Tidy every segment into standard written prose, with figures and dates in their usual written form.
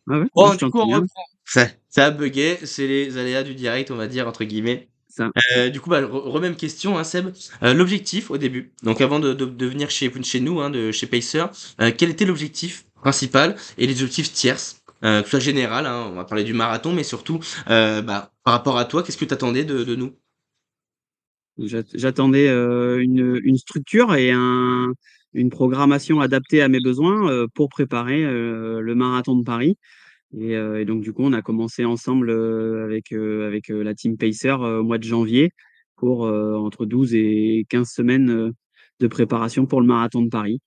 Ouais, ouais, Bon, je du coup, t'entends on bien, reprend. Ça a bugué, c'est les aléas du direct, on va dire, entre guillemets. ça. Du coup, bah, même question, hein, Seb. L'objectif au début, donc avant de venir chez nous, hein, chez Pacer, quel était l'objectif principal et les objectifs tierces, que ce soit général, hein, on va parler du marathon, mais surtout, bah, par rapport à toi, qu'est-ce que tu attendais de nous? J'attendais, une structure et une programmation adaptée à mes besoins, pour préparer, le marathon de Paris et donc du coup, on a commencé ensemble, avec la team Pacer, au mois de janvier pour, entre 12 et 15 semaines, de préparation pour le marathon de Paris.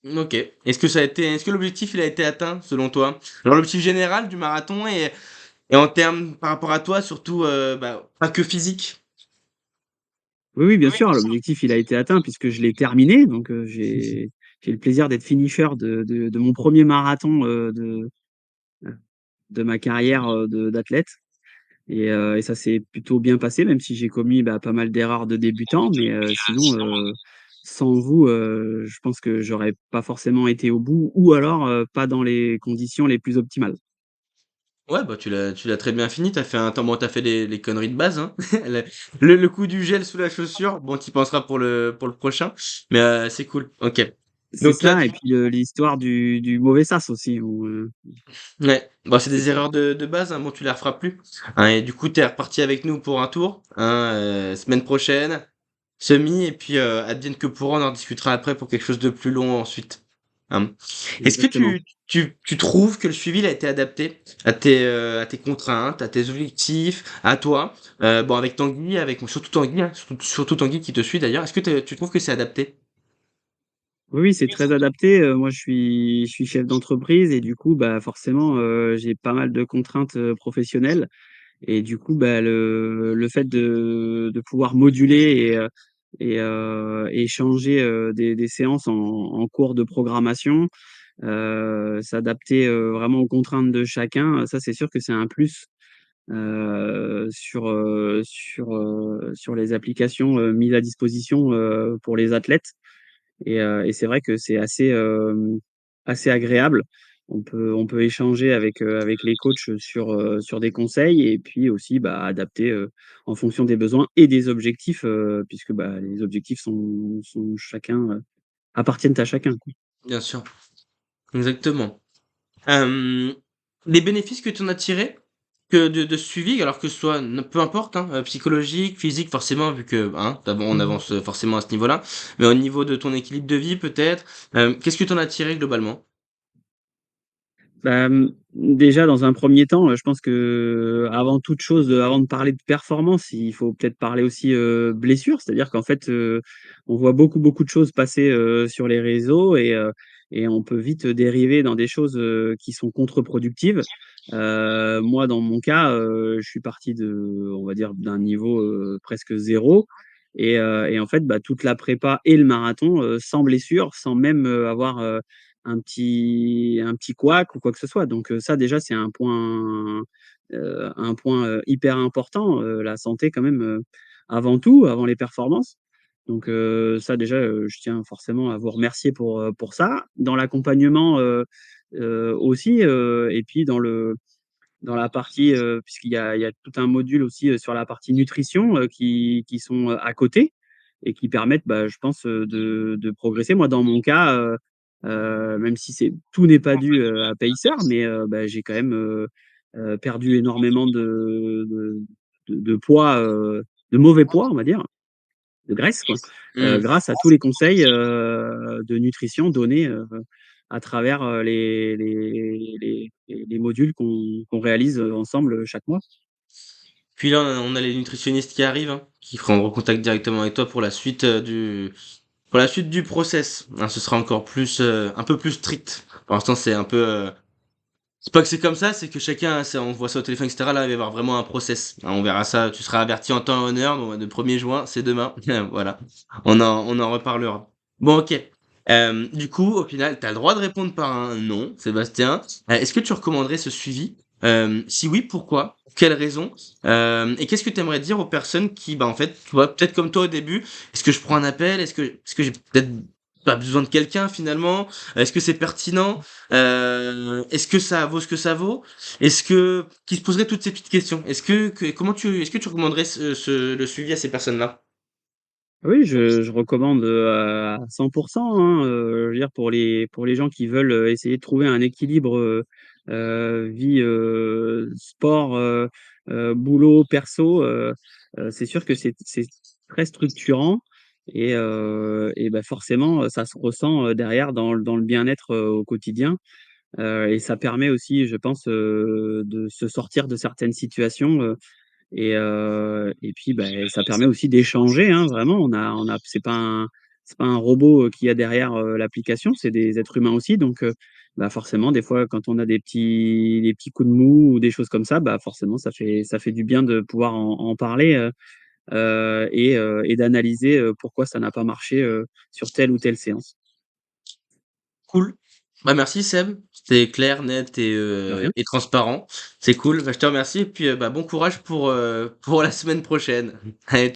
Ok. Est-ce que l'objectif il a été atteint selon toi? Alors l'objectif général du marathon et en termes par rapport à toi, surtout, bah, pas que physique. Oui, oui, bien sûr, l'objectif, il a été atteint puisque je l'ai terminé donc j'ai le plaisir d'être finisher de mon premier marathon, de ma carrière, d'athlète et ça s'est plutôt bien passé même si j'ai commis, bah, pas mal d'erreurs de débutant mais sinon, sans vous, je pense que j'aurais pas forcément été au bout ou alors, pas dans les conditions les plus optimales. Ouais, bah, tu l'as très bien fini. T'as fait un temps, bon, t'as fait les conneries de base, hein. Le coup du gel sous la chaussure, bon, tu penseras pour le prochain, mais c'est cool. Ok. C'est Donc là, ça et puis l'histoire du mauvais sas aussi où, ouais, bon, c'est c'est des erreurs de base, hein, bon, tu les referas plus. Hein, et du coup, t'es reparti avec nous pour un tour, hein, semaine prochaine, semi, et puis advienne que pourra, on en discutera après pour quelque chose de plus long ensuite. Hein. Est-ce que exactement. tu trouves que le suivi il a été adapté à tes contraintes, à tes objectifs, à toi? Bon, avec Tanguy, surtout Tanguy, hein, surtout Tanguy qui te suit d'ailleurs. Est-ce que tu trouves que c'est adapté? Oui, oui, c'est très adapté, moi je suis chef d'entreprise et du coup, bah, forcément, j'ai pas mal de contraintes, professionnelles et du coup, bah, le fait de pouvoir moduler et changer, des séances en cours de programmation, s'adapter, vraiment aux contraintes de chacun, ça c'est sûr que c'est un plus, sur les applications, mises à disposition, pour les athlètes. Et c'est vrai que c'est assez, assez agréable. On peut échanger avec les coachs sur des conseils et puis aussi, bah, adapter, en fonction des besoins et des objectifs, puisque, bah, les objectifs sont chacun, appartiennent à chacun, quoi. Bien sûr, exactement. Hem, les bénéfices que tu en as tirés que de ce suivi, alors que ce soit peu importe, hein, psychologique, physique, forcément, vu que, hein, on avance forcément à ce niveau-là, mais au niveau de ton équilibre de vie, peut-être, qu'est-ce que tu en as tiré globalement? Bah, déjà dans un premier temps, je pense qu'avant toute chose, avant de parler de performance, il faut peut-être parler aussi, blessure. C'est-à-dire qu'en fait, on voit beaucoup, beaucoup de choses passer, sur les réseaux et on peut vite dériver dans des choses, qui sont contre-productives. Moi, dans mon cas, je suis parti on va dire, d'un niveau, presque zéro et en fait, bah, toute la prépa et le marathon, sans blessure, sans même, avoir, un petit couac ou quoi que ce soit. Donc ça déjà c'est un point, hyper important, la santé quand même, avant tout, avant les performances. Donc ça déjà, je tiens forcément à vous remercier pour ça. Dans l'accompagnement, aussi, et puis dans la partie, puisqu'il y a tout un module aussi, sur la partie nutrition, qui sont, à côté et qui permettent, bah, je pense, de progresser. Moi, dans mon cas, même si tout n'est pas dû, à Pacer, mais bah, j'ai quand même, perdu énormément de poids, de mauvais poids, on va dire, de graisse quoi, Mmh. grâce à tous les conseils, de nutrition donnés, à travers, les modules qu'on réalise, ensemble, chaque mois. Puis là, on a les nutritionnistes qui arrivent, hein, qui prendront contact directement avec toi pour la suite du process, hein. Ce sera encore plus, un peu plus strict. Pour l'instant, c'est un peu, c'est pas que c'est comme ça, c'est que chacun, on voit ça au téléphone, etc. Là, il va y avoir vraiment un process. Hein, on verra ça, tu seras averti en temps et en heure. Bon, le 1er juin, c'est demain. Voilà. On en reparlera. Bon, ok. Du coup, au final, tu as le droit de répondre par un non, Sébastien. Est-ce que tu recommanderais ce suivi? Si oui, pourquoi? Pour quelles raisons? Et qu'est-ce que tu aimerais dire aux personnes qui, bah, en fait, tu vois, peut-être comme toi au début, est-ce que je prends un appel? Est-ce que j'ai peut-être pas besoin de quelqu'un finalement? Est-ce que c'est pertinent? Est-ce que ça vaut ce que ça vaut? Est-ce que qui se poserait toutes ces petites questions. Est-ce que tu recommanderais le suivi à ces personnes-là? Oui, je recommande, à 100 hein, je veux dire pour les gens qui veulent, essayer de trouver un équilibre, vie, sport, boulot, perso, c'est sûr que c'est très structurant et bah, forcément, ça se ressent, derrière dans le bien-être, au quotidien, et ça permet aussi, je pense, de se sortir de certaines situations, et puis, beh, ça permet aussi d'échanger, hein, vraiment. On a c'est pas un robot, qu'il y a derrière, l'application, c'est des êtres humains aussi donc bah, forcément des fois quand on a des petits coups de mou ou des choses comme ça, bah, forcément ça fait du bien de pouvoir en parler, et d'analyser, pourquoi ça n'a pas marché, sur telle ou telle séance. Cool. Bah, merci Seb, c'était clair, net De rien. et transparent. C'est cool, bah, je te remercie et puis, bah, bon courage pour la semaine prochaine. Allez